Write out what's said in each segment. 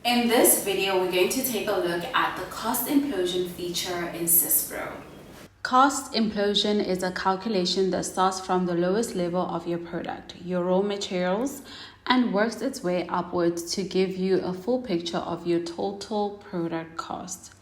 In this video, we're going to take a look at the cost implosion feature in SYSPRO. Cost implosion is a calculation that starts from the lowest level of your product, your raw materials, and works its way upwards to give you a full picture of your total product cost.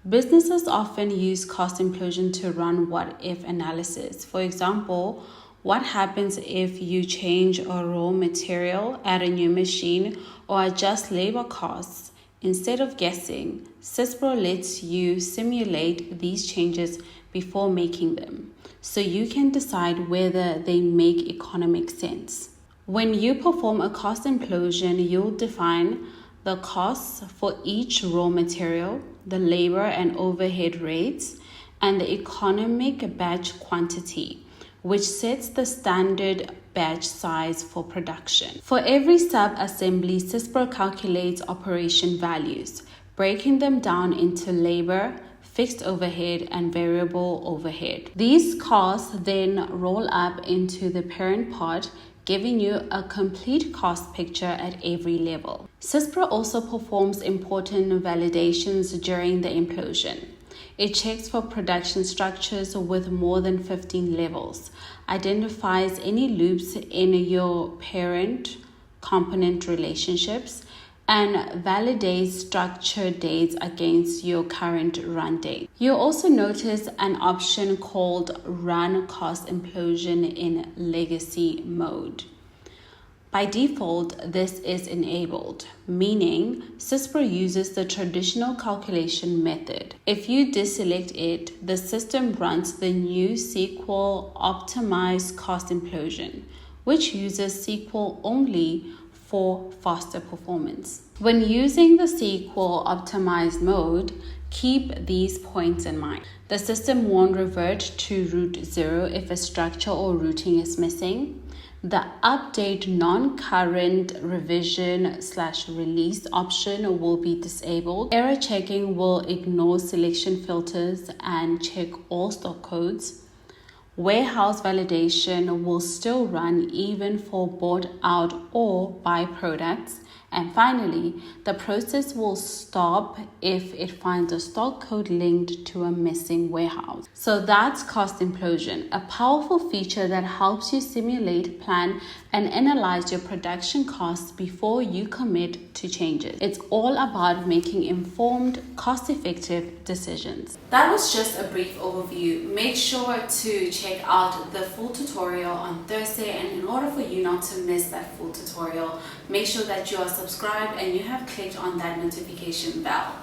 Businesses often use cost implosion to run what-if analysis. For example, what happens if you change a raw material, add a new machine, or adjust labor costs? Instead of guessing, SYSPRO lets you simulate these changes before making them, so you can decide whether they make economic sense. When you perform a cost implosion, you'll define the costs for each raw material, the labor and overhead rates, and the economic batch quantity, which sets the standard batch size for production. For every sub-assembly, SYSPRO calculates operation values, breaking them down into labor, fixed overhead, and variable overhead. These costs then roll up into the parent pot, giving you a complete cost picture at every level. SYSPRO also performs important validations during the implosion. It checks for production structures with more than 15 levels, identifies any loops in your parent-component relationships, and validates structure dates against your current run date. You'll also notice an option called Run Cost Implosion in Legacy mode. By default, this is enabled, meaning SYSPRO uses the traditional calculation method. If you deselect it, the system runs the new SQL-Optimised Cost Implosion, which uses SQL only for faster performance. When using the SQL-Optimised mode, keep these points in mind. The system won't revert to root 0 if a structure or routing is missing. The update non-current revision/release option will be disabled. Error checking will ignore selection filters and check all stock codes. Warehouse validation will still run even for bought out or buy products. And finally, the process will stop if it finds a stock code linked to a missing warehouse. So that's cost implosion, a powerful feature that helps you simulate, plan, and analyze your production costs before you commit to changes. It's all about making informed, cost-effective decisions. That was just a brief overview. Make sure to check out the full tutorial on Thursday, and in order for you not to miss that full tutorial, make sure that you are subscribed and you have clicked on that notification bell.